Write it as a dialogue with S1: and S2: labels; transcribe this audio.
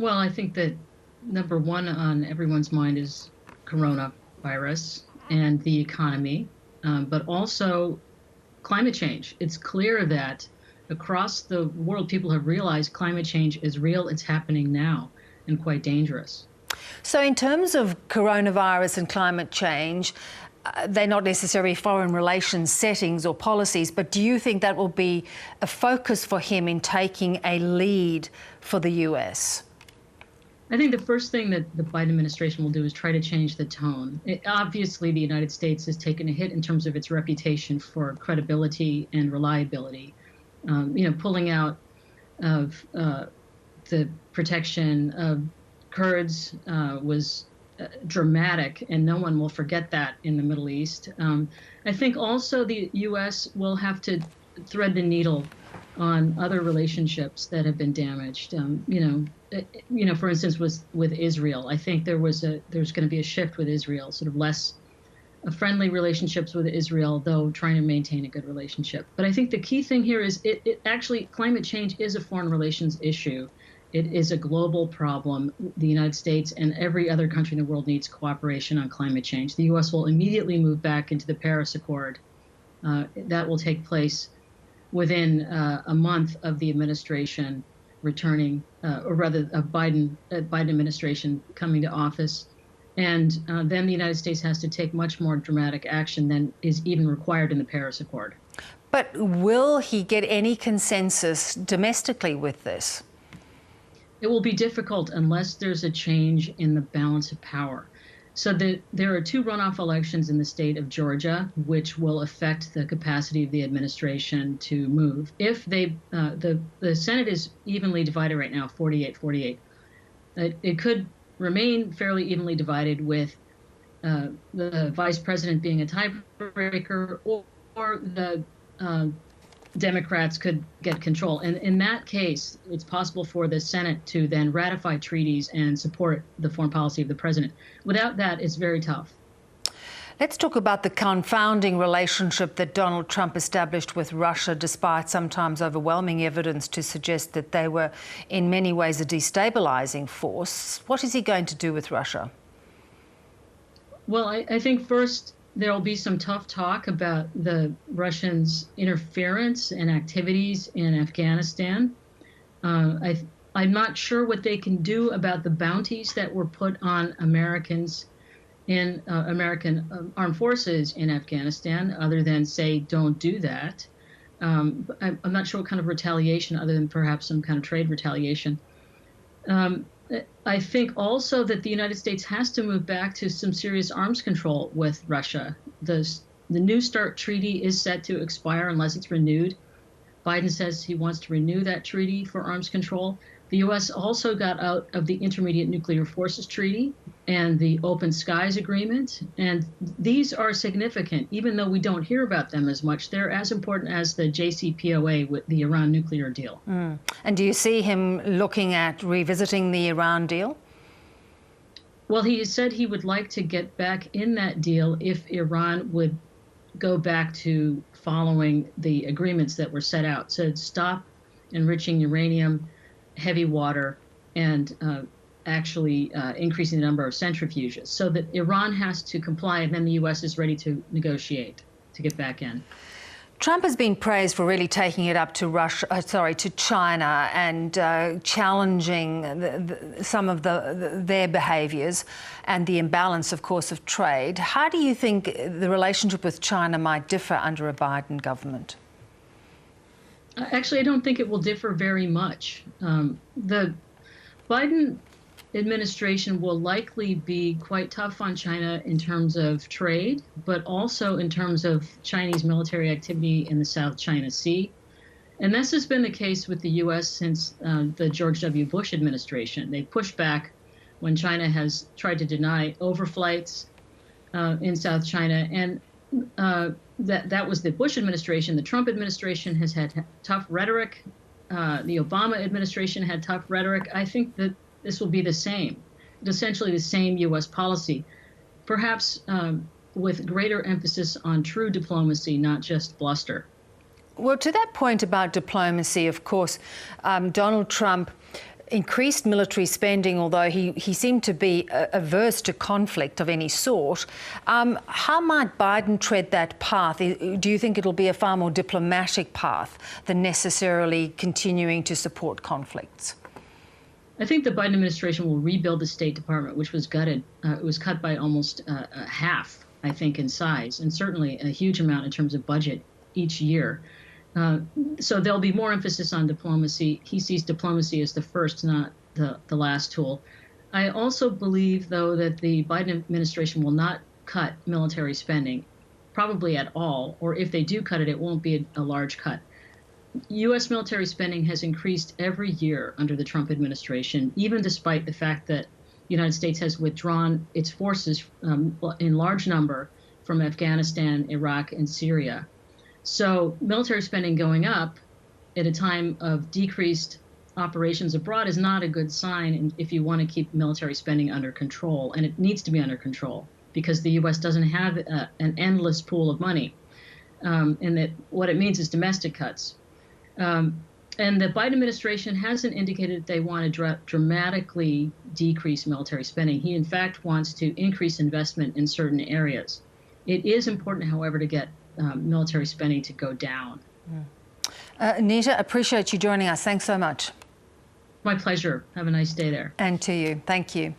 S1: Well, I think that number one on everyone's mind is coronavirus and the economy, but also climate change. It's clear that across the world, people have realized climate change is real, it's happening now, and quite dangerous.
S2: So in terms of coronavirus and climate change, they're not necessarily foreign relations settings or policies, but do you think that will be a focus for him in taking a lead for the US?
S1: I think the first thing that the Biden administration will do is try to change the tone. Obviously, the United States has taken a hit in terms of its reputation for credibility and reliability. Pulling out of the protection of Kurds was dramatic, and no one will forget that in the Middle East. I think also the U.S. will have to thread the needle on other relationships that have been damaged. For instance, with Israel, I think there's going to be a shift with Israel, sort of less friendly relationships with Israel, though trying to maintain a good relationship. But I think the key thing here is it actually climate change is a foreign relations issue. It is a global problem. The United States and every other country in the world needs cooperation on climate change. The U.S. will immediately move back into the Paris Accord. That will take place within a month of the administration returning, or rather, a Biden administration coming to office. And then the United States has to take much more dramatic action than is even required in the Paris Accord.
S2: But will he get any consensus domestically with this?
S1: It will be difficult unless there's a change in the balance of power. So there are two runoff elections in the state of Georgia, which will affect the capacity of the administration to move. If the Senate is evenly divided right now, 48-48, it could remain fairly evenly divided with the vice president being a tiebreaker, or the Democrats could get control. And in that case, it's possible for the Senate to then ratify treaties and support the foreign policy of the president. Without that, it's very tough.
S2: Let's talk about the confounding relationship that Donald Trump established with Russia, despite sometimes overwhelming evidence to suggest that they were in many ways a destabilizing force. What is he going to do with Russia?
S1: Well, I think first, there will be some tough talk about the Russians' interference and activities in Afghanistan. I'm not sure what they can do about the bounties that were put on Americans in American armed forces in Afghanistan, other than say, don't do that. I'm not sure what kind of retaliation, other than perhaps some kind of trade retaliation. I think also that the United States has to move back to some serious arms control with Russia. The New START treaty is set to expire unless it's renewed. Biden says he wants to renew that treaty for arms control. The U.S. also got out of the Intermediate Nuclear Forces Treaty and the Open Skies Agreement. And these are significant, even though we don't hear about them as much. They're as important as the JCPOA with the Iran nuclear deal.
S2: And do you see him looking at revisiting the Iran deal?
S1: Well, he said he would like to get back in that deal if Iran would go back to following the agreements that were set out. So stop enriching uranium, heavy water, and actually increasing the number of centrifuges, so that Iran has to comply, and then the U.S. is ready to negotiate to get back in.
S2: Trump has been praised for really taking it up to China and challenging some of their behaviours and the imbalance, of course, of trade. How do you think the relationship with China might differ under a Biden government?
S1: Actually, I don't think it will differ very much. The Biden administration will likely be quite tough on China in terms of trade, but also in terms of Chinese military activity in the South China Sea. And this has been the case with the U.S. since the George W. Bush administration. They pushed back when China has tried to deny overflights in South China. And that was the Bush administration. The Trump administration has had tough rhetoric. The Obama administration had tough rhetoric. I think that this will be the same, essentially the same U.S. policy, perhaps with greater emphasis on true diplomacy, not just bluster.
S2: Well, to that point about diplomacy, of course, Donald Trump increased military spending, although he seemed to be averse to conflict of any sort. How might Biden tread that path? Do you think it'll be a far more diplomatic path than necessarily continuing to support conflicts?
S1: I think the Biden administration will rebuild the State Department, which was gutted. It was cut by almost half, I think, in size, and certainly a huge amount in terms of budget each year. So there'll be more emphasis on diplomacy. He sees diplomacy as the first, not the last tool. I also believe, though, that the Biden administration will not cut military spending, probably at all, or if they do cut it, it won't be a large cut. U.S. military spending has increased every year under the Trump administration, even despite the fact that the United States has withdrawn its forces in large number from Afghanistan, Iraq, and Syria. So military spending going up at a time of decreased operations abroad is not a good sign if you want to keep military spending under control. And it needs to be under control because the U.S. doesn't have an endless pool of money. And that what it means is domestic cuts. And the Biden administration hasn't indicated they want to dramatically decrease military spending. He, in fact, wants to increase investment in certain areas. It is important, however, to get military spending to go down.
S2: Neta, appreciate you joining us. Thanks so much.
S1: My pleasure. Have a nice day there.
S2: And to you. Thank you.